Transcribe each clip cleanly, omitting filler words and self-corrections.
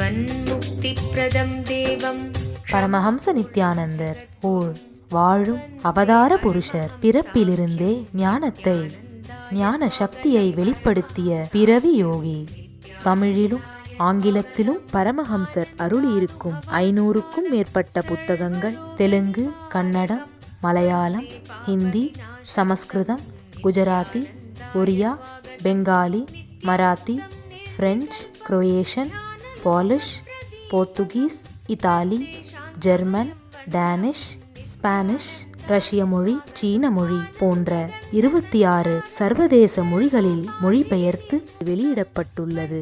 ஜீவன்முக்திப்ரதம் தேவம். பரமஹம்ச நித்யானந்தர் ஓர் வாழும் அவதார புருஷர். பிறப்பிலிருந்தே ஞான சக்தியை வெளிப்படுத்திய பிறவி யோகி. தமிழிலும் ஆங்கிலத்திலும் பரமஹம்சர் அருளியிருக்கும் 500க்கும் மேற்பட்ட புத்தகங்கள் Telugu, Kannada, Malayalam, Hindi, Sanskrit, Gujarati, Oriya, Bengali, Marathi, French, Croatian, Polish, Portuguese, Italy, German, Danish, Spanish, ரஷ்ய மொழி, சீன மொழி போன்ற 26 சர்வதேச மொழிகளில் மொழிபெயர்த்து வெளியிடப்பட்டுள்ளது.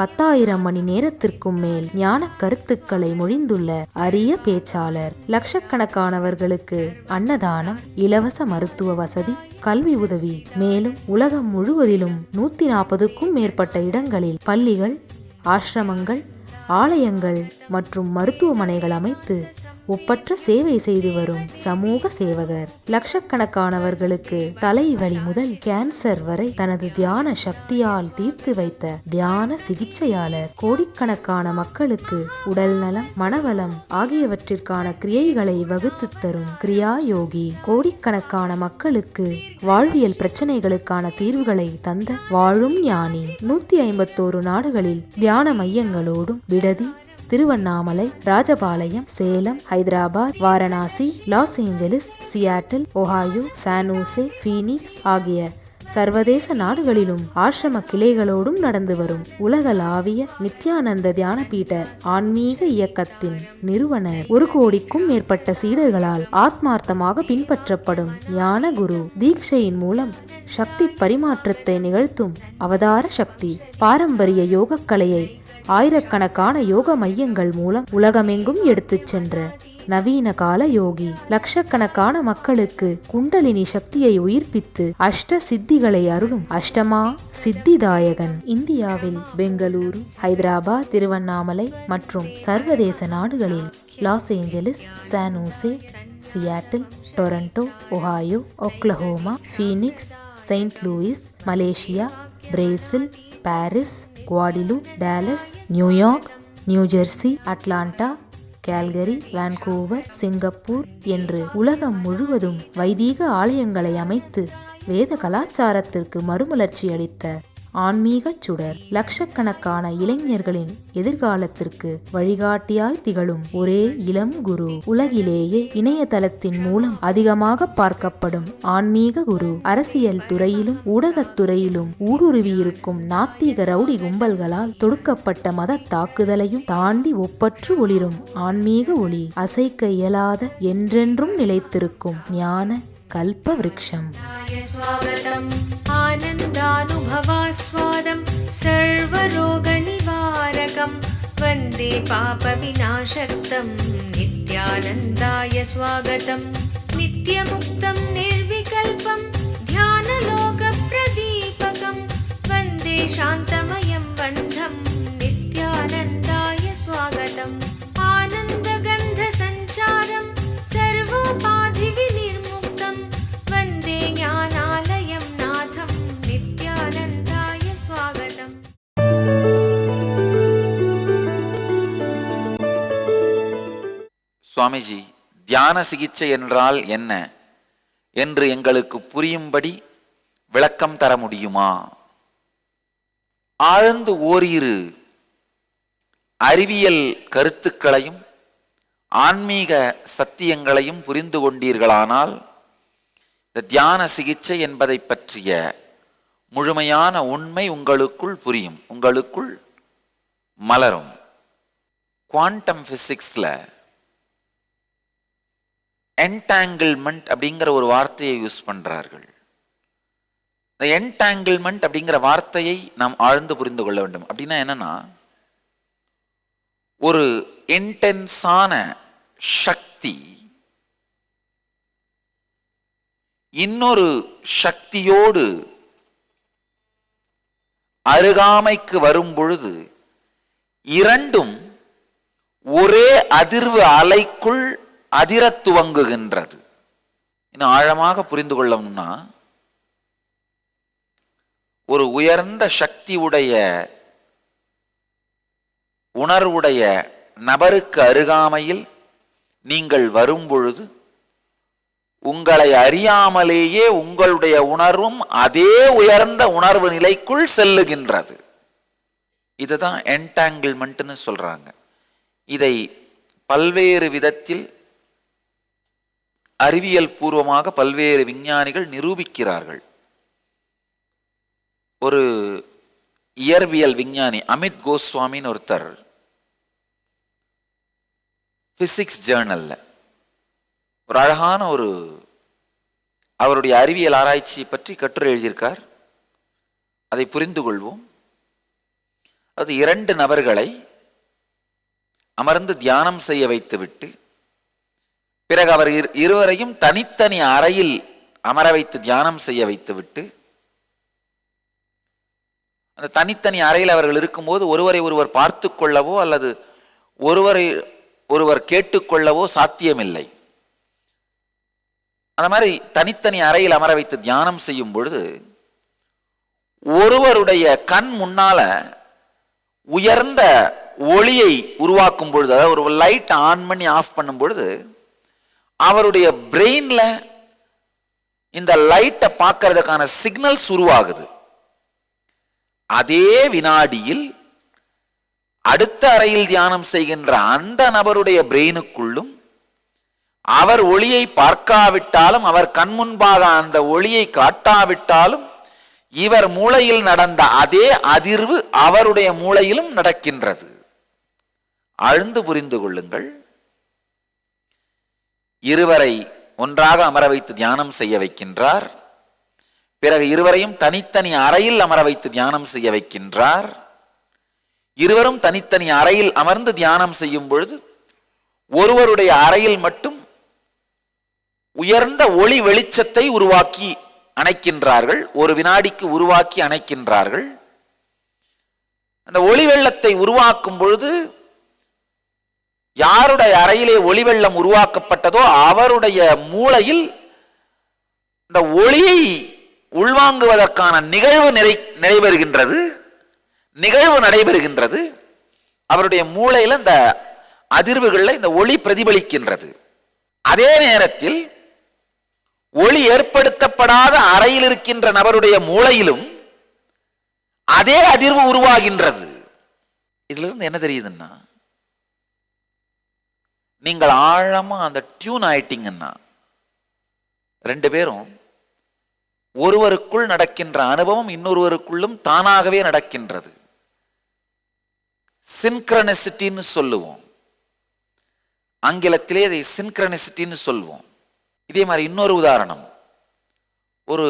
10,000 மணி நேரத்திற்கும் மேல் ஞான கருத்துக்களை மொழிந்துள்ள அரிய பேச்சாளர். லட்சக்கணக்கானவர்களுக்கு அன்னதானம், இலவச மருத்துவ வசதி, கல்வி உதவி, மேலும் உலகம் முழுவதிலும் 140க்கும் மேற்பட்ட இடங்களில் பள்ளிகள், ஆசிரமங்கள், ஆலயங்கள் மற்றும் மருத்துவமனைகள் அமைத்து ஒப்பற்ற சேவை செய்து வரும் சமூக சேவகர். லட்சக்கணக்கானவர்களுக்கு தலைவலி முதல் கேன்சர் வரை தனது தியான சக்தியால் தீர்த்து வைத்த தியான சிகிச்சையாளர். கோடிக்கணக்கான மக்களுக்கு உடல் நலம், மனவளம் ஆகியவற்றிற்கான கிரியைகளை வகுத்து தரும் கிரியா யோகி. கோடிக்கணக்கான மக்களுக்கு வாழ்வியல் பிரச்சனைகளுக்கான தீர்வுகளை தந்த வாழும் ஞானி. 151 நாடுகளில் தியான மையங்களோடும் விடுதி, Tiruvannamalai, Rajapalayam, Salem, Hyderabad, Varanasi, loss Angeles, Seattle, Ohio, San Jose, Phoenix ஆகிய சர்வதேச நாடுகளிலும் ஆசிரம கிளைகளோடும் நடந்து வரும் உலகளாவிய நித்யானந்த தியானபீட ஆன்மீக இயக்கத்தின் நிறுவனர். 1 கோடிக்கும் மேற்பட்ட சீடர்களால் ஆத்மார்த்தமாக பின்பற்றப்படும் ஞான குரு. தீட்சையின் மூலம் சக்தி பரிமாற்றத்தை நிகழ்த்தும் அவதார சக்தி. பாரம்பரிய யோகக்கலையை ஆயிரக்கணக்கான யோக மையங்கள் மூலம் உலகமெங்கும் எடுத்துச் சென்ற நவீன கால யோகி. லட்சக்கணக்கான மக்களுக்கு குண்டலினி சக்தியை உயிர்ப்பித்து அஷ்ட சித்திகளை அருளும் அஷ்டமா சித்திதாயகன். இந்தியாவில் பெங்களூரு, ஹைதராபாத், திருவண்ணாமலை மற்றும் சர்வதேச நாடுகளில் Los Angeles, San Jose, Seattle, Toronto, Ohio, Oklahoma, Phoenix, Saint Louis, Malaysia, Brazil, Paris, Guadeloupe, Dallas, New York, New Jersey, Atlanta, Calgary, Vancouver, Singapore என்று உலகம் முழுவதும் வைதீக ஆலயங்களை அமைத்து வேத கலாச்சாரத்திற்கு மறுமலர்ச்சி அளித்த ஆன்மீக சுடர். லட்சக்கணக்கான இளைஞர்களின் எதிர்காலத்திற்கு வழிகாட்டியாய் திகழும் ஒரே இளம் குரு. உலகிலேயே இணையதளத்தின் மூலம் அதிகமாக பார்க்கப்படும் ஆன்மீக குரு. அரசியல் துறையிலும் ஊடகத்துறையிலும் ஊடுருவியிருக்கும் நாத்திக ரவுடி கும்பல்களால் தொடுக்கப்பட்ட மத தாக்குதலையும் தாண்டி ஒப்பற்று ஒளிரும் ஆன்மீக ஒளி. அசைக்க இயலாத என்றென்றும் நிலைத்திருக்கும் ஞான கல்ப விருட்சம். ஆனந்தானுபவாஸ்வாதம் சர்வரோக நிவாரகம் வந்தே பாப விநாசக்தம் நித்யானந்தாய ஸ்வாகதம். நித்யமுக்தம் நிர்விகல்பம் தியானலோக பிரதீபகம் வந்தே சாந்தமயம் பந்தம் நித்யானந்தாய ஸ்வாகதம். ஆனந்தகந்த சஞ்சாரம் சர்வோபாதி விநிர்முக்தம் வந்தே ஞானாலயம் நாதம் நித்யானந்தாய ஸ்வாகதம். சுவாமிஜி, தியான சிகிச்சை என்றால் என்ன என்று எங்களுக்கு புரியும்படி விளக்கம் தர முடியுமா? ஆழ்ந்து ஓரிரு அறிவியல் கருத்துக்களையும் ஆன்மீக சத்தியங்களையும் புரிந்து கொண்டீர்களானால் இந்த தியான சிகிச்சை என்பதை பற்றிய முழுமையான உண்மை உங்களுக்குள் புரியும், உங்களுக்குள் மலரும். குவாண்டம் பிசிக்ஸ்ல என்டாங்கிள்மெண்ட் அப்படிங்கிற ஒரு வார்த்தையை யூஸ் பண்றார்கள். இந்த என்டாங்கிள்மெண்ட் அப்படிங்கிற வார்த்தையை நாம் ஆழ்ந்து புரிந்து கொள்ள வேண்டும். அப்படின்னா என்னன்னா, ஒரு இன்டென்ஸான சக்தி இன்னொரு சக்தியோடு அருகாமைக்கு வரும் பொழுது இரண்டும் ஒரே அதிர்வு அலைக்குள் அதிர துவங்குகின்றது. இன்னும் ஆழமாக புரிந்து கொள்ளணும்னா, ஒரு உயர்ந்த சக்தி உடைய உணர்வுடைய நபருக்கு அருகாமையில் நீங்கள் வரும்பொழுது உங்களை அறியாமலேயே உங்களுடைய உணர்வும் அதே உயர்ந்த உணர்வு நிலைக்குள் செல்லுகின்றது. இதுதான் என்டாங்கிள்மெண்ட்னு சொல்றாங்க. இதை பல்வேறு விதத்தில் அறிவியல் பூர்வமாக பல்வேறு விஞ்ஞானிகள் நிரூபிக்கிறார்கள். ஒரு இயற்பியல் விஞ்ஞானி அமித் கோஸ்வாமின்னு ஒருத்தர் பிசிக்ஸ் ஜேர்னல்ல ஒரு அழகான அவருடைய அறிவியல் ஆராய்ச்சியை பற்றி கட்டுரை எழுதியிருக்கார். அதை புரிந்து கொள்வோம். அது 2 நபர்களை அமர்ந்து தியானம் செய்ய வைத்துவிட்டு பிறகு அவர் இருவரையும் தனித்தனி அறையில் அமர வைத்து தியானம் செய்ய வைத்துவிட்டு அந்த தனித்தனி அறையில் அவர்கள் இருக்கும்போது ஒருவரை ஒருவர் பார்த்து கொள்ளவோ அல்லது ஒருவரை ஒருவர் கேட்டுக்கொள்ளவோ சாத்தியமில்லை. அந்த மாதிரி தனித்தனி அறையில் அமர வைத்து தியானம் செய்யும் பொழுது ஒருவருடைய கண் முன்னால உயர்ந்த ஒளியை உருவாக்கும் பொழுது, அதாவது ஒரு லைட் ஆன் பண்ணி ஆஃப் பண்ணும் பொழுது அவருடைய பிரெயின்ல இந்த லைட்டை பார்க்கறதுக்கான சிக்னல்ஸ் உருவாகுது. அதே வினாடியில் அடுத்த அறையில் தியானம் செய்கின்ற அந்த நபருடைய பிரெயினுக்குள்ளும் அவர் ஒளியை பார்க்காவிட்டாலும் அவர் கண் முன்பாக அந்த ஒளியை காட்டாவிட்டாலும் இவர் மூளையில் நடந்த அதே அதிர்வு அவருடைய மூளையிலும் நடக்கின்றது. ஆழ்ந்து புரிந்து கொள்ளுங்கள். இருவரை ஒன்றாக அமர வைத்து தியானம் செய்ய வைக்கின்றார். பிறகு இருவரையும் தனித்தனி அறையில் அமர வைத்து தியானம் செய்ய வைக்கின்றார். இருவரும் தனித்தனி அறையில் அமர்ந்து தியானம் செய்யும் பொழுது ஒருவருடைய அறையில் மட்டும் உயர்ந்த ஒளி வெளிச்சத்தை உருவாக்கி அணைக்கின்றார்கள். ஒரு வினாடிக்கு உருவாக்கி அணைக்கின்றார்கள். அந்த ஒளி வெள்ளத்தை உருவாக்கும் பொழுது யாருடைய அறையிலே ஒளி வெள்ளம் உருவாக்கப்பட்டதோ அவருடைய மூளையில் இந்த ஒளியை உள்வாங்குவதற்கான நிகழ்வு நடைபெறுகின்றது. அவருடைய மூளையில் இந்த அதிர்வுகளில் இந்த ஒளி பிரதிபலிக்கின்றது. அதே நேரத்தில் ஒளி ஏற்படுத்தப்படாத அறையில் இருக்கின்ற நபருடைய மூளையிலும் அதே அதிர்வு உருவாகின்றது. இதுல இருந்து என்ன தெரியுதுன்னா, நீங்கள் ஆழமா அந்த டியூன் ஆயிட்டீங்கன்னா 2 பேரும் ஒருவருக்குள் நடக்கின்ற அனுபவம் இன்னொருவருக்குள்ளும் தானாகவே நடக்கின்றது. சின்க்ரனிசிட்டின்னு சொல்லுவோம். ஆங்கிலத்திலே இதை சின்க்ரனிசிட்டின்னு சொல்வோம். இதே மாதிரி இன்னொரு உதாரணம், ஒரு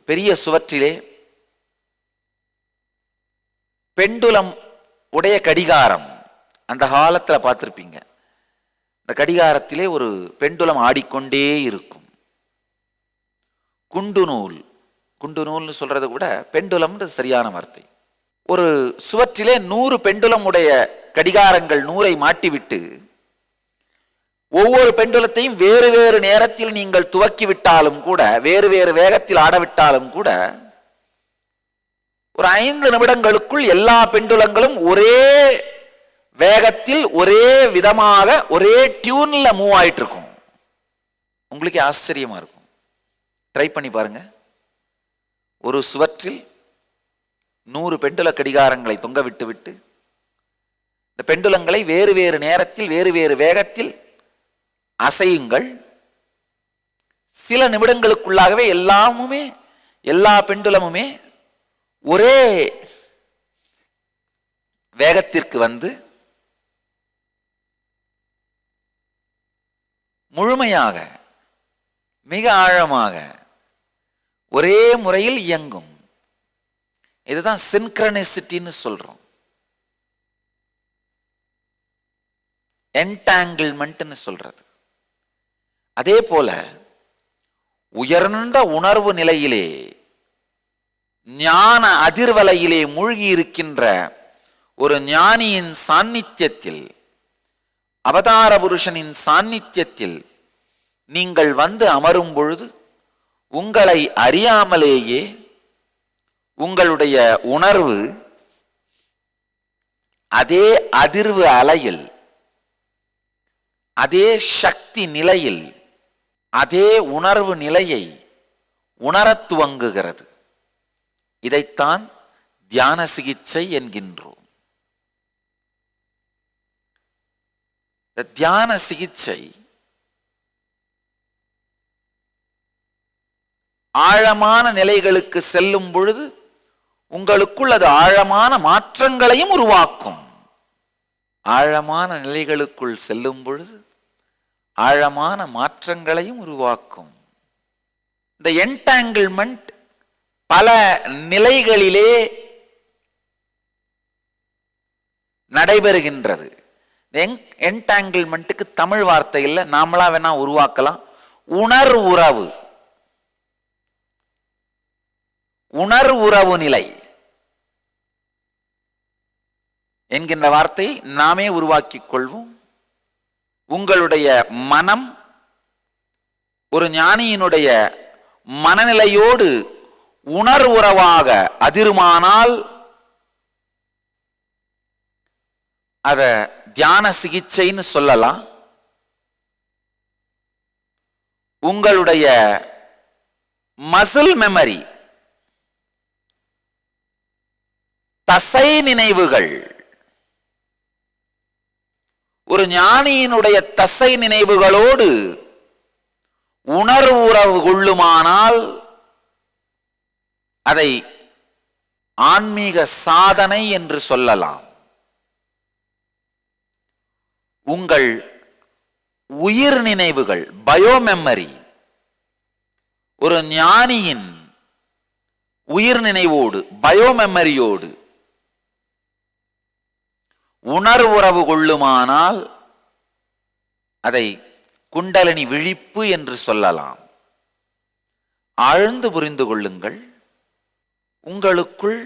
பெரிய சுவற்றிலே பெண்டுலம் உடைய கடிகாரம், அந்த காலத்தில் பார்த்துருப்பீங்க. இந்த கடிகாரத்திலே ஒரு பெண்டுலம் ஆடிக்கொண்டே இருக்கும். குண்டு நூல்னு சொல்றதை விட பெண்டுலம் சரியான வார்த்தை. ஒரு சுவற்றிலே 100 பெண்டுலம் உடைய கடிகாரங்கள் 100ஐ மாட்டிவிட்டு ஒவ்வொரு பெண்டுலத்தையும் வேறு வேறு நேரத்தில் நீங்கள் துவக்கிவிட்டாலும் கூட, வேறு வேறு வேகத்தில் ஆடவிட்டாலும் கூட, ஒரு 5 நிமிடங்களுக்குள் எல்லா பெண்டுலங்களும் ஒரே வேகத்தில் ஒரே விதமாக ஒரே டியூன்ல மூவ் ஆயிட்டு இருக்கும். உங்களுக்கு ஆச்சரியமா இருக்கும். ட்ரை பண்ணி பாருங்க. ஒரு சுவற்றில் 100 பெண்டுல கடிகாரங்களை தொங்க விட்டு இந்த பெண்டுலங்களை வேறு வேறு நேரத்தில் வேறு வேறு வேகத்தில் அசையுங்கள். சில நிமிடங்களுக்குள்ளாகவே எல்லா பெண்டுலமுமே ஒரே வேகத்திற்கு வந்து முழுமையாக மிக ஆழமாக ஒரே முறையில் இயங்கும். இதுதான் சின்க்ரனிசிட்டின்னு சொல்றோம். என்டாங்கிள்மெண்ட்னு சொல்றது. அதே போல உயர்ந்த உணர்வு நிலையிலே ஞான அதிர்வலையிலே மூழ்கி இருக்கின்ற ஒரு ஞானியின் சாநித்தியத்தில், அவதார புருஷனின் சாநித்தியத்தில் நீங்கள் வந்து அமரும் பொழுது உங்களை அறியாமலேயே உங்களுடைய உணர்வு அதே அதிர்வு அலையில், அதே சக்தி நிலையில், அதே உணர்வு நிலையை உணரத் துவங்குகிறது. இதைத்தான் தியான சிகிச்சை என்கின்றோம். தியான சிகிச்சை ஆழமான நிலைகளுக்கு செல்லும் பொழுது உங்களுக்குள் அது ஆழமான மாற்றங்களையும் உருவாக்கும். ஆழமான நிலைகளுக்குள் செல்லும் பொழுது ஆழமான மாற்றங்களையும் உருவாக்கும். இந்த என்டாங்கிள்மெண்ட் பல நிலைகளிலே நடைபெறுகின்றது. என்டாங்கிள்மெண்ட்டுக்கு தமிழ் வார்த்தை இல்லை, நாமளா வேணா உருவாக்கலாம். உணர்வுறவு, உணர்வுறவு நிலை என்கின்ற வார்த்தையை நாமே உருவாக்கிக் கொள்வோம். உங்களுடைய மனம் ஒரு ஞானியினுடைய மனநிலையோடு உணர்வுறவாக அதிருமானால் அத தியான சிகிச்சைன்னு சொல்லலாம். உங்களுடைய மசில் மெமரி, தசை நினைவுகள், ஒரு ஞானியினுடைய தசை நினைவுகளோடு உணர்வுறவு கொள்ளுமானால் அதை ஆன்மீக சாதனை என்று சொல்லலாம். உங்கள் உயிர் நினைவுகள், பயோமெமரி, ஒரு ஞானியின் உயிர் நினைவோடு, பயோமெமரியோடு உணர்வுறவு கொள்ளுமானால் அதை குண்டலினி விழிப்பு என்று சொல்லலாம். ஆழ்ந்து புரிந்து கொள்ளுங்கள். உங்களுக்குள்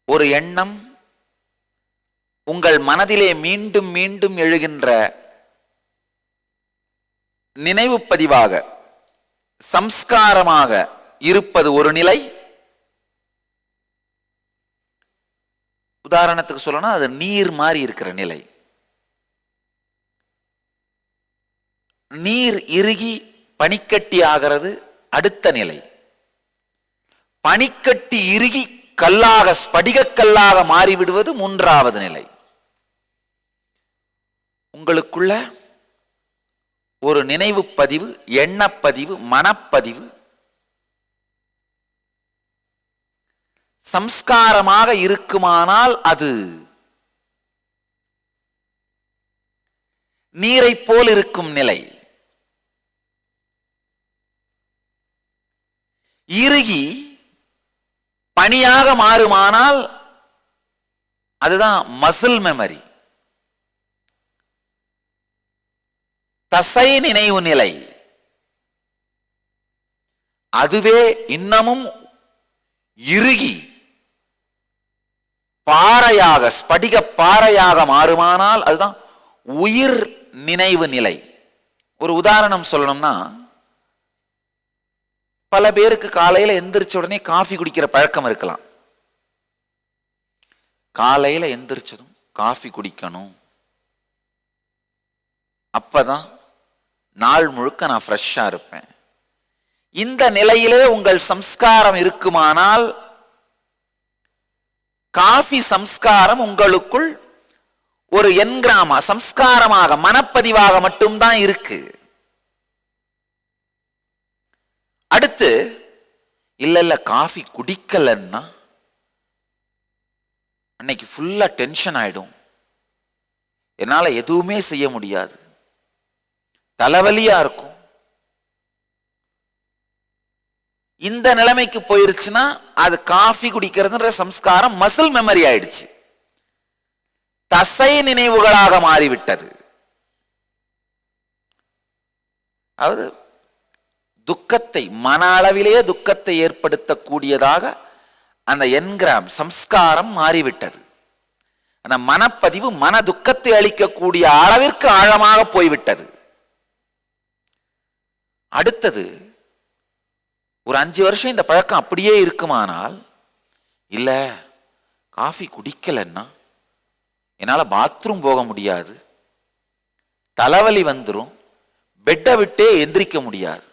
ஒரு எண்ணம் உங்கள் மனதிலே மீண்டும் மீண்டும் எழுகின்ற நினைவு பதிவாக, சம்ஸ்காரமாக இருப்பது ஒரு நிலை. உதாரணத்துக்கு சொல்லணும், அது நீர் மாதிரி இருக்கிற நிலை. நீர் இறுகி பனிக்கட்டி ஆகிறது அடுத்த நிலை. பனிக்கட்டி இறுகி கல்லாக, ஸ்படிகக்கல்லாக மாறிவிடுவது மூன்றாவது நிலை. உங்களுக்குள்ள ஒரு நினைவு பதிவு, எண்ணப்பதிவு, மனப்பதிவு சம்ஸ்காரமாக இருக்குமானால் அது நீரை போல் இருக்கும் நிலை. இறுகி பனியாக மாறுமானால் அதுதான் மசில் மெமரி, தசை நினைவு நிலை. அதுவே இன்னமும் இறுகி பாறையாக, ஸ்படிக பாறையாக மாறுமானால் அதுதான் உயிர் நினைவு நிலை. ஒரு உதாரணம் சொல்லணும்னா, பல பேருக்கு காலையில எந்திரிச்ச உடனே காஃபி குடிக்கிற பழக்கம் இருக்கலாம். காலையில எந்திரிச்சதும் காஃபி குடிக்கணும், அப்பதான் நாள் முழுக்க நான் ஃப்ரெஷ்ஷா இருப்பேன். இந்த நிலையிலே உங்கள் சம்ஸ்காரம் இருக்குமானால் காஃபி சம்ஸ்காரம் உங்களுக்குள் ஒரு என்கிராமா, சம்ஸ்காரமாக, மனப்பதிவாக மட்டும்தான் இருக்கு. அடுத்து இல்ல காஃபி குடிக்கலன்னா அன்னைக்கு ஃபுல்லா டென்ஷன் ஆயிடும், என்னால எதுவுமே செய்ய முடியாது, தலைவலியா இருக்கும். இந்த நிலைமைக்கு போயிருச்சுன்னா அது காஃபி குடிக்கிறதுன்ற சம்ஸ்காரம் மசில் மெமரி ஆயிடுச்சு, தசை நினைவுகளாக மாறிவிட்டது. அதாவது துக்கத்தை, மன அளவிலேயே துக்கத்தை ஏற்படுத்தக்கூடியதாக அந்த என்கிராம் சம்ஸ்காரம் மாறிவிட்டது. அந்த மனப்பதிவு மன துக்கத்தை அளிக்கக்கூடிய அளவிற்கு ஆழமாக போய்விட்டது. அடுத்தது ஒரு 5 வருஷம் இந்த பழக்கம் அப்படியே இருக்குமானால், இல்ல காஃபி குடிக்கலைன்னா என்னால் பாத்ரூம் போக முடியாது, தலைவலி வந்துடும், பெட்டை விட்டே எந்திரிக்க முடியாது.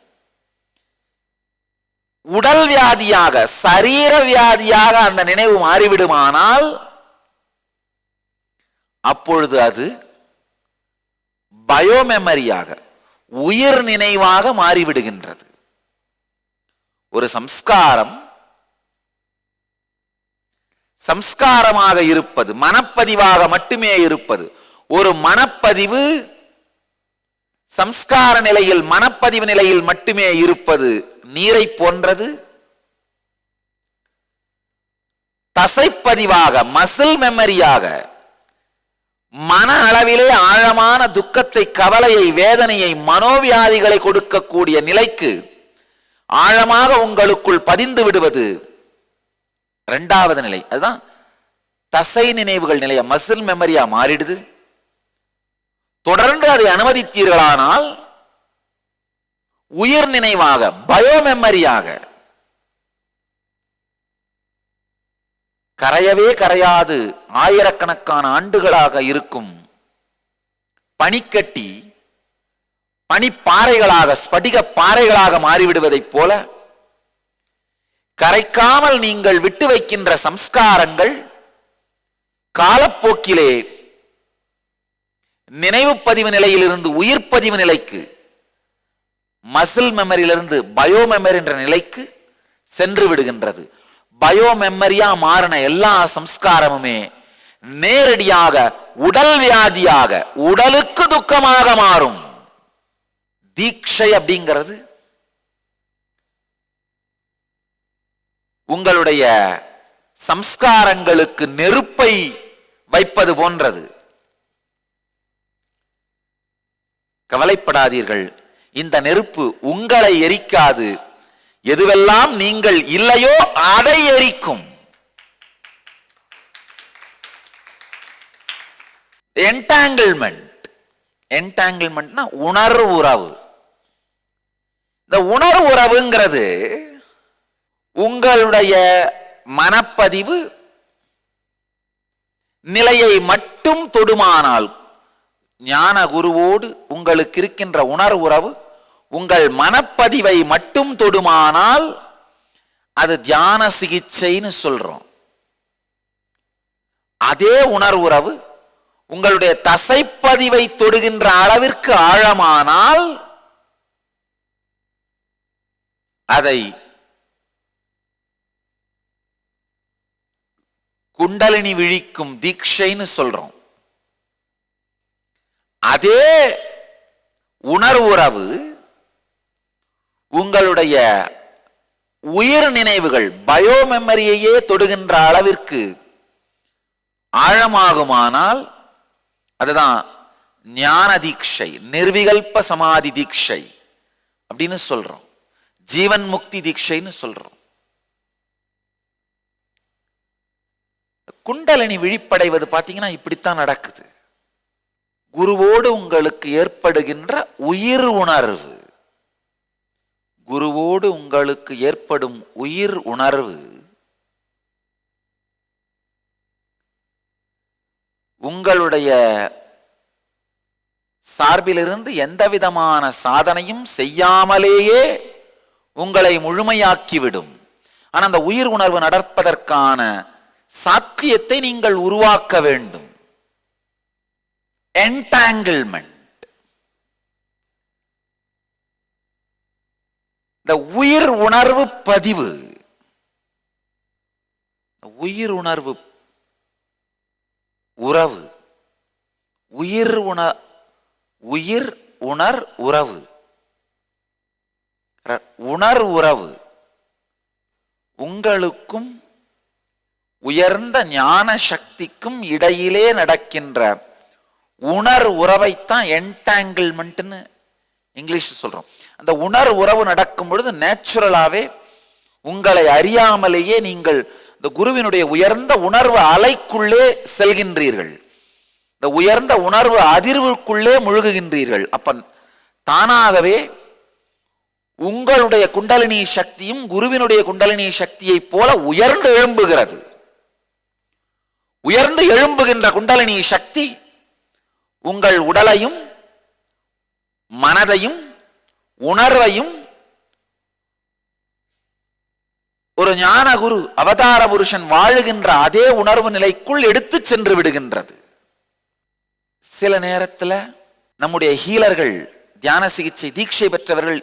உடல் வியாதியாக, சரீர வியாதியாக அந்த நினைவு மாறிவிடுமானால் அப்பொழுது அது பயோமெமரியாக, உயிர் நினைவாக மாறிவிடுகின்றது. ஒரு சம்ஸ்காரமாக இருப்பது, மனப்பதிவாக மட்டுமே இருப்பது. ஒரு மனப்பதிவு சம்ஸ்கார நிலையில், மனப்பதிவு நிலையில் மட்டுமே இருப்பது நீரை போன்றது. தசைப்பதிவாக, மசில் மெமரியாக, மன அளவிலே ஆழமான துக்கத்தை, கவலையை, வேதனையை, மனோவியாதிகளை கொடுக்கக்கூடிய நிலைக்கு ஆழமாக உங்களுக்குள் பதிந்து விடுவது இரண்டாவது நிலை. அதுதான் தசை நினைவுகள் நிலைய, மசில் மெமரியா மாறிடுது. தொடர்ந்து அதை அனுமதித்தீர்களானால் உயிர் நினைவாக, பயோமெமரியாக, கரையவே கரையாது ஆயிரக்கணக்கான ஆண்டுகளாக இருக்கும் பனிக்கட்டி பனிப்பாறைகளாக, ஸ்படிக பாறைகளாக மாறிவிடுவதைப் போல கரைக்காமல் நீங்கள் விட்டு வைக்கின்ற சம்ஸ்காரங்கள் காலப்போக்கிலே நினைவு பதிவு நிலையிலிருந்து உயிர் பதிவு நிலைக்கு, மசில் மெமரியிலிருந்து பயோமெமரி என்ற நிலைக்கு சென்று விடுகின்றது. பயோமெமரியா மாறின எல்லா சம்ஸ்காரமுமே நேரடியாக உடல் வியாதியாக, உடலுக்கு துக்கமாக மாறும். தீட்சை அப்படிங்கிறது உங்களுடைய சம்ஸ்காரங்களுக்கு நெருப்பை வைப்பது போன்றது. கவலைப்படாதீர்கள், இந்த நெருப்பு உங்களை எரிக்காது. எதுவெல்லாம் நீங்கள் இல்லையோ அதை எரிக்கும். என்டாங்கிள்மெண்ட்னா உணர்வு உறவு. இந்த உணர்வு உறவுங்கிறது உங்களுடைய மனப்பதிவு நிலையை மட்டும் தொடுமானால், ஞான குருவோடு உங்களுக்கு இருக்கின்ற உணர்வு உறவு உங்கள் மனப்பதிவை மட்டும் தொடுமானால் அது தியான சிகிச்சைன்னு சொல்றோம். அதே உணர்வு உறவு உங்களுடைய தசைப்பதிவை தொடுகின்ற அளவிற்கு ஆழமானால் அதை குண்டலினி விழிக்கும் தீட்சைன்னு சொல்றோம். அதே உணர்வு உறவு உங்களுடைய உயிர் நினைவுகள், பயோமெமரியையே தொடுகின்ற அளவிற்கு ஆழமாகுமானால் அதுதான் ஞான தீட்சை, நிர்விகல்ப சமாதி தீட்சை அப்படின்னு சொல்றோம். ஜீவன் முக்தி தீட்சைன்னு சொல்றோம். குண்டலினி விழிப்படைவது பார்த்தீங்கன்னா இப்படித்தான் நடக்குது. குருவோடு உங்களுக்கு ஏற்படுகின்ற உயிர் உணர்வு, குருவோடு உங்களுக்கு ஏற்படும் உயிர் உணர்வு உங்களுடைய சார்பிலிருந்து எந்த விதமான சாதனையும் செய்யாமலேயே உங்களை முழுமையாக்கிவிடும். ஆனால் அந்த உயிர் உணர்வு நடப்பதற்கான சாத்தியத்தை நீங்கள் உருவாக்க வேண்டும். என்டாங்கிள்மெண்ட், இந்த உயிர் உணர்வு பதிவு, உயிர் உணர்வு உறவு, உயிர் உணர் உறவு, உணர் உறவு உங்களுக்கும் உயர்ந்த ஞான சக்திக்கும் இடையிலே நடக்கின்ற உணர் உறவைத்தான் என்டாங்கிள்மெண்ட்னு இங்கிலீஷ் சொல்றோம். அந்த உணர் உறவு நடக்கும் பொழுது நேச்சுரலாவே உங்களை அறியாமலேயே நீங்கள் இந்த குருவினுடைய உயர்ந்த உணர்வு அலைக்குள்ளே செல்கின்றீர்கள். இந்த உயர்ந்த உணர்வு அதிர்வுக்குள்ளே முழுகுகின்றீர்கள். அப்ப தானாகவே உங்களுடைய குண்டலினி சக்தியும் குருவினுடைய குண்டலினி சக்தியை போல உயர்ந்து எழும்புகிறது. உயர்ந்து எழும்புகின்ற குண்டலினி சக்தி உங்கள் உடலையும் மனதையும் உணர்வையும் ஒரு ஞான குரு அவதார புருஷன் வாழுகின்ற அதே உணர்வு நிலைக்குள் எடுத்து சென்று விடுகின்றது. சில நேரத்தில் நம்முடைய ஹீலர்கள், தியான சிகிச்சை தீட்சை பெற்றவர்கள்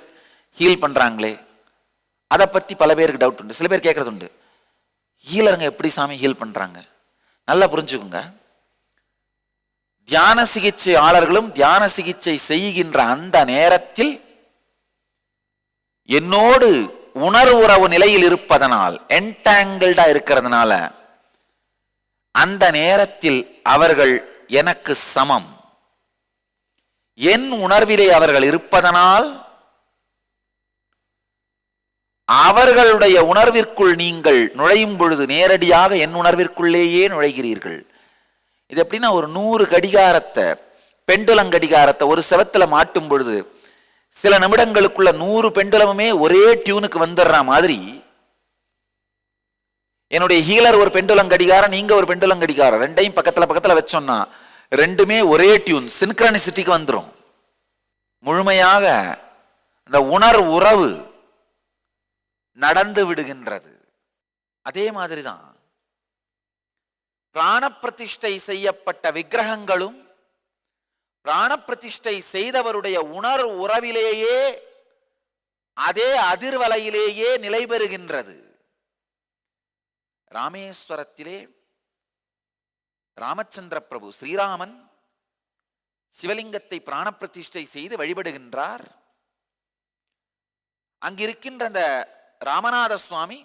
ஹீல் பண்றாங்களே, அதை பத்தி பல பேருக்கு டவுட் உண்டு. சில பேர் கேட்கறது உண்டு, ஹீலருங்க எப்படி சாமி ஹீல் பண்றாங்க? நல்லா புரிஞ்சுக்குங்க, தியான சிகிச்சையாளர்களும் தியான சிகிச்சை செய்கின்ற அந்த நேரத்தில் என்னோடு உணர்வுறவு நிலையில் இருப்பதனால், என்டாங்கிள்டா இருக்கிறதுனால, அந்த நேரத்தில் அவர்கள் எனக்கு சமம். என் உணர்விலே அவர்கள் இருப்பதனால் அவர்களுடைய உணர்விற்குள் நீங்கள் நுழையும் பொழுது நேரடியாக என் உணர்விற்குள்ளேயே நுழைகிறீர்கள். இது எப்படின்னா, ஒரு 100 கடிகாரத்தை, பெண்டுலங்கடிகாரத்தை ஒரு செவத்துல மாட்டும் பொழுது சில நிமிடங்களுக்குள்ள 100 பெண்டுலமுமே ஒரே டியூனுக்கு வந்துடுற மாதிரி, என்னுடைய ஹீலர் ஒரு பெண்டுலங்கடிகாரம், நீங்க ஒரு பெண்டுலங்கடிகாரம், ரெண்டையும் பக்கத்துல பக்கத்துல வச்சோம்னா ரெண்டுமே ஒரே டியூன், சின்க்ரனிசிட்டிக்கு வந்துடும். முழுமையாக இந்த உறவு நடந்து விடுகின்றது. அதே மாதிரிதான் பிராண பிரதிஷ்டை செய்யப்பட்ட விக்கிரகங்களும் பிராண பிரதிஷ்டை செய்தவருடைய உறவிலேயே அதே அதிர்வலையிலேயே நிலை பெறுகின்றது. ராமேஸ்வரத்திலே ராமச்சந்திர பிரபு ஸ்ரீராமன் சிவலிங்கத்தை பிராண பிரதிஷ்டை செய்து வழிபடுகின்றார். அங்கிருக்கின்ற அந்த ராமநாத சுவாமி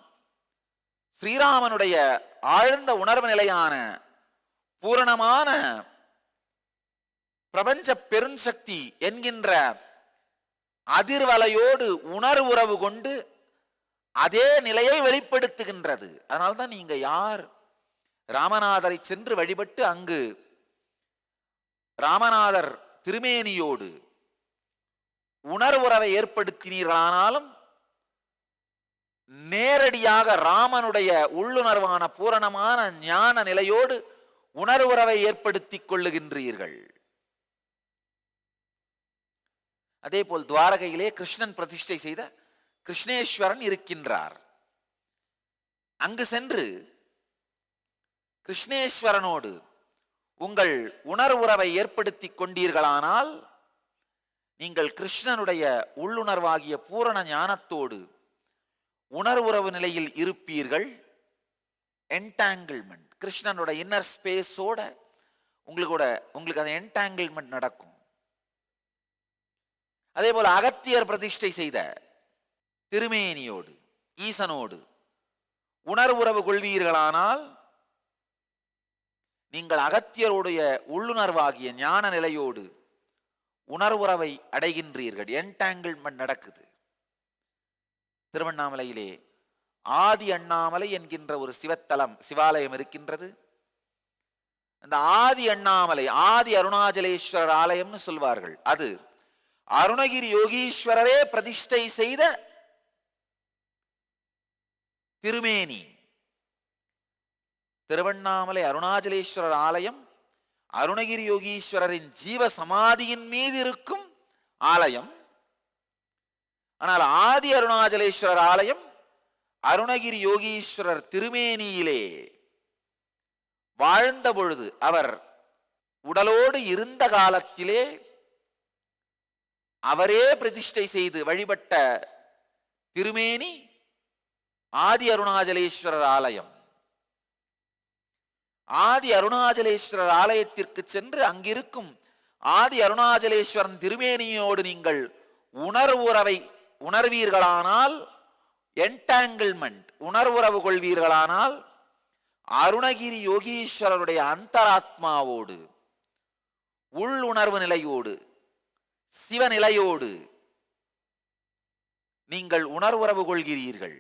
ஸ்ரீராமனுடைய ஆழ்ந்த உணர்வு நிலையான பூரணமான பிரபஞ்ச பெருஞ்சக்தி என்கின்ற அதிர்வலையோடு உறவு கொண்டு அதே நிலையை வெளிப்படுத்துகின்றது. அதனால்தான் நீங்க யார் ராமநாதரை சென்று வழிபட்டு அங்கு ராமநாதர் திருமேனியோடு உறவை ஏற்படுத்தினீர்களானாலும் நேரடியாக ராமனுடைய உள்ளுணர்வான பூரணமான ஞான நிலையோடு உறவை ஏற்படுத்திக் கொள்ளுகின்றீர்கள். அதே போல் துவாரகையிலே கிருஷ்ணன் பிரதிஷ்டை செய்த கிருஷ்ணேஸ்வரன் இருக்கின்றார். அங்கு சென்று கிருஷ்ணேஸ்வரனோடு உங்கள் உறவை ஏற்படுத்திக் கொண்டீர்களானால் நீங்கள் கிருஷ்ணனுடைய உள்ளுணர்வாகிய பூரண ஞானத்தோடு உறவு நிலையில் இருப்பீர்கள். என்டாங்கிள்மெண்ட், கிருஷ்ணனுடைய இன்னர் ஸ்பேஸோட உங்களுக்கு அந்த என்டாங்கிள்மெண்ட் நடக்கும். அதே போல அகத்தியர் பிரதிஷ்டை செய்த திருமேனியோடு ஈசனோடு உறவு கொள்வீர்களானால் நீங்கள் அகத்தியருடைய உள்ளுணர்வாகிய ஞான நிலையோடு உறவை அடைகின்றீர்கள். என்டாங்கிள்மெண்ட் நடக்குது. திருவண்ணாமலையிலே ஆதி அண்ணாமலை என்கின்ற ஒரு சிவாலயம் இருக்கின்றது. அந்த ஆதி அண்ணாமலை, ஆதி அருணாச்சலேஸ்வரர் ஆலயம்னு சொல்வார்கள். அது அருணகிரி யோகீஸ்வரரே பிரதிஷ்டை செய்த திருமேனி. திருவண்ணாமலை அருணாச்சலேஸ்வரர் ஆலயம் அருணகிரி யோகீஸ்வரரின் ஜீவ சமாதியின் மீது இருக்கும் ஆலயம். ஆனால் ஆதி அருணாச்சலேஸ்வரர் ஆலயம் அருணகிரி யோகீஸ்வரர் திருமேனியிலே வாழ்ந்த பொழுது, அவர் உடலோடு இருந்த காலத்திலே அவரே பிரதிஷ்டை செய்து வழிபட்ட திருமேனி ஆதி அருணாச்சலேஸ்வரர் ஆலயம். ஆதி அருணாச்சலேஸ்வரர் ஆலயத்திற்கு சென்று அங்கிருக்கும் ஆதி அருணாச்சலேஸ்வரன் திருமேனியோடு நீங்கள் உணர்வீர்களானால், என்டாங்கிள்மெண்ட் உறவு கொள்வீர்களானால், அருணகிரி யோகீஸ்வரருடைய அந்தராத்மாவோடு உள்ளுணர்வு நிலையோடு சிவநிலையோடு நீங்கள் உறவு கொள்கிறீர்கள்.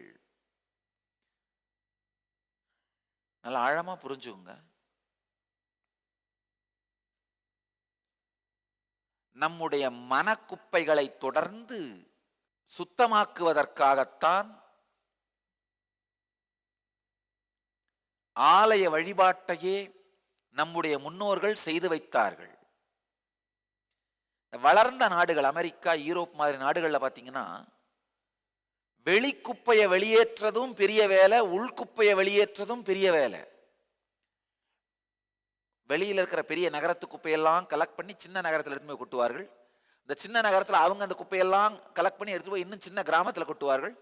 நல்லா ஆழமா புரிஞ்சுங்க. நம்முடைய மனக்குப்பைகளை தொடர்ந்து சுத்தமாக்குவதற்காகத்தான் ஆலய வழிபாட்டையே நம்முடைய முன்னோர்கள் செய்து வைத்தார்கள். வளர்ந்த நாடுகள், அமெரிக்கா, யூரோப் மாதிரி நாடுகளில் பார்த்தீங்கன்னா, வெளிக்குப்பையை வெளியேற்றதும் பெரிய வேலை, உள்குப்பையை வெளியேற்றதும் பெரிய வேலை. வெளியில் இருக்கிற பெரிய நகரத்து குப்பையெல்லாம் கலெக்ட் பண்ணி சின்ன நகரத்தில் எடுத்து போய் கொட்டுவார்கள். இந்த சின்ன நகரத்தில் அவங்க அந்த குப்பையெல்லாம் கலெக்ட் பண்ணி எடுத்து போய் இன்னும் சின்ன கிராமத்தில் கொட்டுவார்கள்.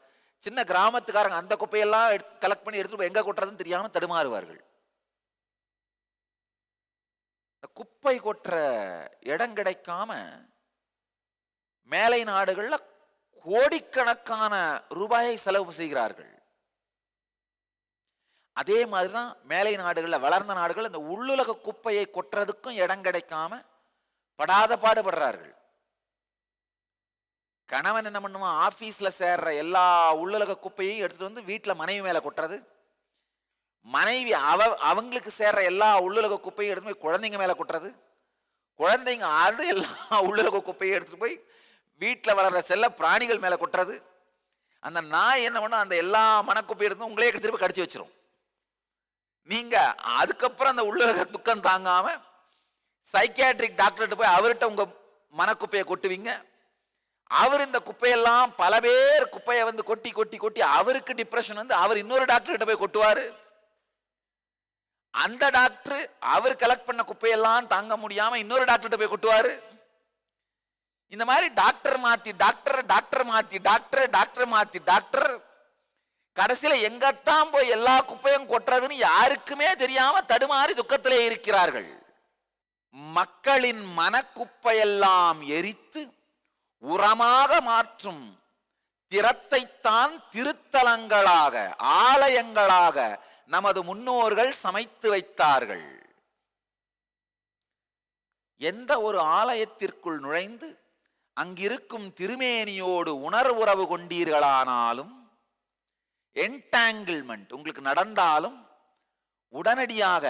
சின்ன கிராமத்துக்காரங்க அந்த குப்பையெல்லாம் கலெக்ட் பண்ணி எடுத்து போய் எங்கே கொட்டுறதுன்னு தெரியாமல் தடுமாறுவார்கள். குப்பை கொட்டுற இடம் கிடைக்காம மேலை நாடுகளில் கோடிக்கணக்கான ரூபாயை செலவு செய்கிறார்கள். அதே மாதிரிதான் மேலை நாடுகளில், வளர்ந்த நாடுகள் இந்த உள்ளுலக குப்பையை கொட்டுறதுக்கும் இடம் கிடைக்காம படாத பாடுபடுறார்கள். கணவன் என்ன பண்ணுவான், ஆபீஸ்ல சேர்ற எல்லா உள்ளுலக குப்பையையும் எடுத்துட்டு வந்து வீட்டில் மனைவி மேல கொட்டுறது, மனைவி அவங்களுக்கு சேர்ற எல்லா உள்ளுலக குப்பையும் எடுத்து போய் குழந்தைங்க மேல கொட்டுறது, குழந்தைங்க அது எல்லா உள்ளுலக குப்பையும் எடுத்துட்டு போய் வீட்டில் வளர்ற செல்ல பிராணிகள் மேல கொட்டுறது. அந்த நாய் என்ன பண்ணும், அந்த எல்லா மனக்குப்பையும் எடுத்து உங்களே திருப்பி கடிச்சு வச்சிரும். நீங்க அதுக்கப்புறம் அந்த உள்ளுலக துக்கம் தாங்காம சைக்கியாட்ரிக் டாக்டர்கிட்ட போய் அவர்கிட்ட உங்க மனக்குப்பையை கொட்டுவீங்க. அவர் இந்த குப்பையெல்லாம் பல பேர் குப்பையை வந்து கொட்டி கொட்டி கொட்டி அவருக்கு டிப்ரெஷன் வந்து அவர் இன்னொரு டாக்டர் கிட்ட போய் கொட்டுவாரு. அந்த டாக்டர் அவர் கலெக்ட் பண்ண குப்பையெல்லாம் தாங்க முடியாம இன்னொரு டாக்டர் போய் கொட்டுவாரு. இந்த மாதிரி டாக்டர் மாத்தி டாக்டர், டாக்டர் மாத்தி டாக்டர், டாக்டர் மாத்தி டாக்டர், கடைசியில எங்கத்தான் போய் எல்லா குப்பையும் கொட்டுறதுன்னு யாருக்குமே தெரியாம தடுமாறி துக்கத்திலே இருக்கிறார்கள். மக்களின் மனக்குப்பையெல்லாம் எரித்து உரமாக மாற்றும் திறத்தைத்தான் திருத்தலங்களாக, ஆலயங்களாக நமது முன்னோர்கள் சமைத்து வைத்தார்கள். எந்த ஒரு ஆலயத்திற்குள் நுழைந்து அங்கிருக்கும் திருமேனியோடு உணர்வுறவு கொண்டீர்களானாலும், என்டாங்கிள்மெண்ட் உங்களுக்கு நடந்தாலும், உடனடியாக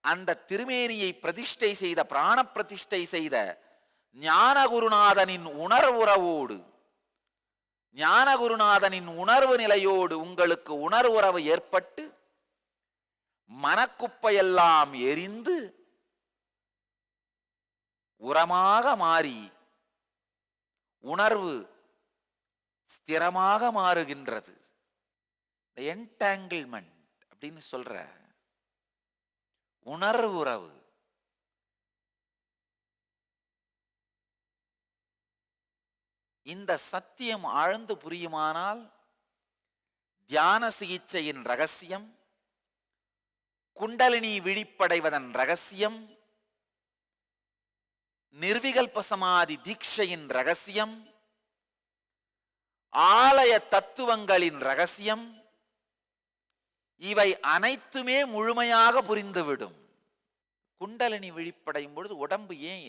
அந்த திருமேனியை பிரதிஷ்டை செய்த, பிராண பிரதிஷ்டை செய்த ஞானகுருநாதனின் உணர்வுறவோடு, ஞானகுருநாதனின் உணர்வு நிலையோடு உங்களுக்கு உணர்வுறவு ஏற்பட்டு மனக்குப்பையெல்லாம் எரிந்து உரமாக மாறி உணர்வு ஸ்திரமாக மாறுகின்றது. என்டாங்கிள்மெண்ட் அப்படின்னு சொல்ற உணர்வு உறவு, இந்த சத்தியம் ஆழ்ந்து புரியுமானால் தியான சிகிச்சையின் ரகசியம், குண்டலினி விழிப்படைவதன் ரகசியம், நிர்விகல்ப சமாதி தீட்சையின் ரகசியம், ஆலய தத்துவங்களின் ரகசியம், இவை அனைத்துமே முழுமையாக புரிந்துவிடும். குண்டலினி விழிப்படையும் பொழுது உடம்பு ஏன்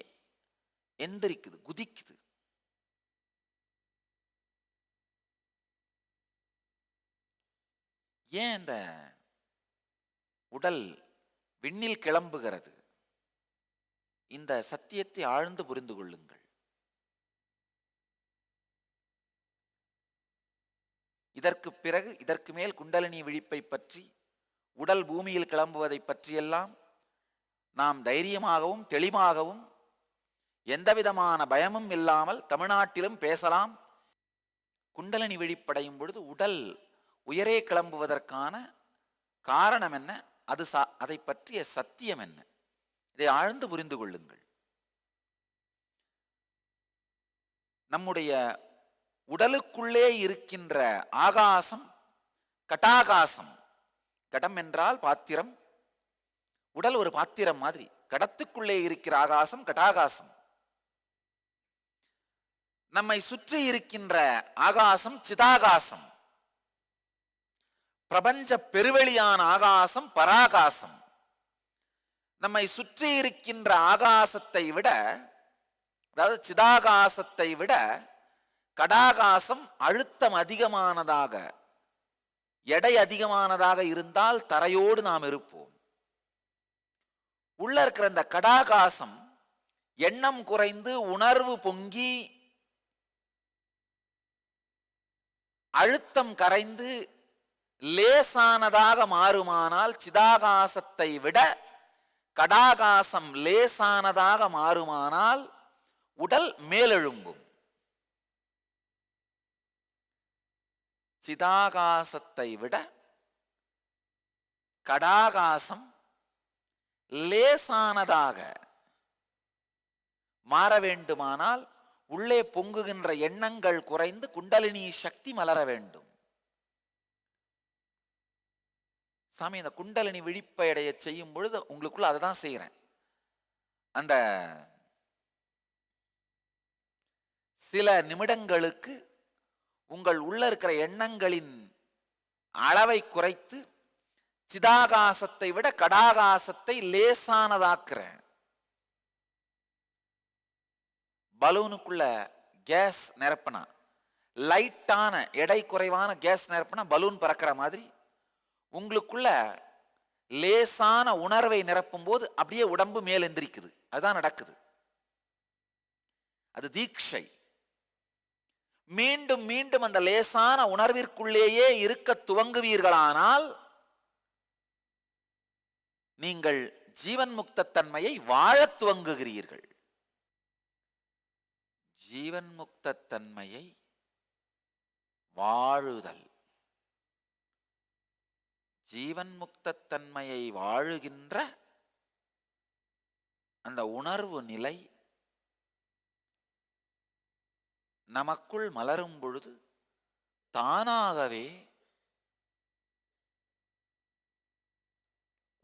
எந்திரிக்குது, குதிக்குது? ஏன் இந்த உடல் விண்ணில் கிளம்புகிறது? இந்த சத்தியத்தை ஆழ்ந்து புரிந்து கொள்ளுங்கள். இதற்கு பிறகு, இதற்கு மேல் குண்டலினி விழிப்பை பற்றி, உடல் பூமியில் கிளம்புவதை பற்றியெல்லாம் நாம் தைரியமாகவும் தெளிவாகவும் எந்தவிதமான பயமும் இல்லாமல் தமிழ்நாட்டிலும் பேசலாம். குண்டலினி விழிப்படையும் பொழுது உடல் உயரே கிளம்புவதற்கான காரணம் என்ன, அதை பற்றிய சத்தியம் என்ன, இதை ஆழ்ந்து புரிந்து கொள்ளுங்கள். நம்முடைய உடலுக்குள்ளே இருக்கின்ற ஆகாசம் கட்டாகாசம். கடம் என்றால் பாத்திரம், உடல் ஒரு பாத்திரம் மாதிரி. கடத்துக்குள்ளே இருக்கிற ஆகாசம் கட்டாகாசம். நம்மை சுற்றி இருக்கின்ற ஆகாசம் சிதாகாசம். பிரபஞ்ச பெருவெளியான ஆகாசம் பராகாசம். நம்மை சுற்றி இருக்கின்ற ஆகாசத்தை விட, அதாவது சிதாகாசத்தை விட கடாகாசம் அழுத்தம் அதிகமானதாக, எடை அதிகமானதாக இருந்தால் தரையோடு நாம் இருப்போம். உள்ள இருக்கிற இந்த கடாகாசம் எண்ணம் குறைந்து உணர்வு பொங்கி அழுத்தம் கரைந்து லேசானதாக மாறுமானால் சிதாகாசத்தை விட கடாகாசம் லேசானதாக மாறுமானால் உடல் மேலெழும்பும். சிதாகாசத்தை விட கடாகாசம் லேசானதாக மாற வேண்டுமானால் உள்ளே பொங்குகின்ற எண்ணங்கள் குறைந்து குண்டலினி சக்தி மலர வேண்டும். சாமி, இந்த குண்டலினி விழிப்படைய செய்யும் பொழுது உங்களுக்குள்ள அதை தான் செய்கிறேன். அந்த சில நிமிடங்களுக்கு உங்கள் உள்ள இருக்கிற எண்ணங்களின் அளவை குறைத்து சிதாகாசத்தை விட கடாகாசத்தை லேசானதாக்குறேன். பலூனுக்குள்ள கேஸ் நிரப்பினா, லைட்டான எடை குறைவான கேஸ் நிரப்பினா பலூன் பறக்கிற மாதிரி உங்களுக்குள்ள லேசான உணர்வை நிரப்பும் போது அப்படியே உடம்பு மேல் எந்திரிக்குது. அதுதான் நடக்குது. அது தீட்சை. மீண்டும் மீண்டும் அந்த லேசான உணர்விற்குள்ளேயே இருக்க துவங்குவீர்களானால் நீங்கள் ஜீவன் முக்த தன்மையை வாழத் துவங்குகிறீர்கள். ஜீவன் முக்த தன்மையை வாழுதல், ஜீவன் முக்த தன்மையை வாழுகின்ற அந்த உணர்வு நிலை நமக்குள் மலரும் பொழுது தானாகவே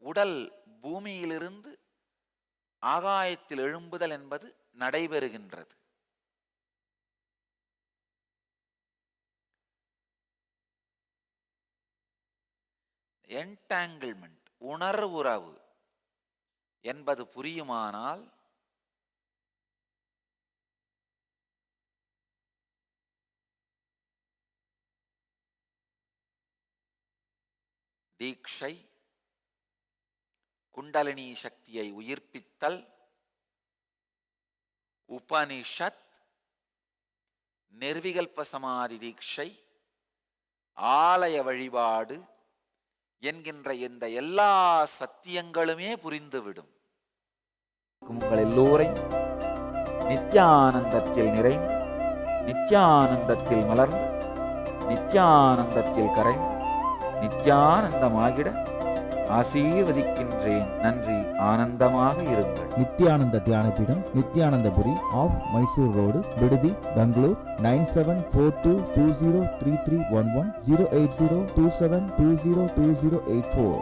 உடல் பூமியிலிருந்து ஆகாயத்தில் எழும்புதல் என்பது நடைபெறுகின்றது. என்டாங்கிள்மெண்ட், உணர்வுறவு என்பது புரியுமானால் தீட்சை, குண்டலினி சக்தியை உயிர்ப்பித்தல், உபனிஷத், நிர்விகல்ப சமாதி தீட்சை, ஆலய வழிபாடு என்கின்ற இந்த எல்லா சத்தியங்களுமே புரிந்துவிடும். உங்கள் எல்லோரையும் நித்யானந்தத்தில் நிறைந்து, நித்யானந்தத்தில் மலர்ந்து, நித்யானந்தத்தில் கரைந்து, நித்யானந்தமாகிட ஆசீர்வதிக்கின்றேன். நன்றி. ஆனந்தமாக இருங்கள். நித்யானந்த தியானபீடம், நித்யானந்தபுரி ஆஃப் மைசூர் ரோடு, விடுதி, பெங்களூர். 9742203311 08027202084.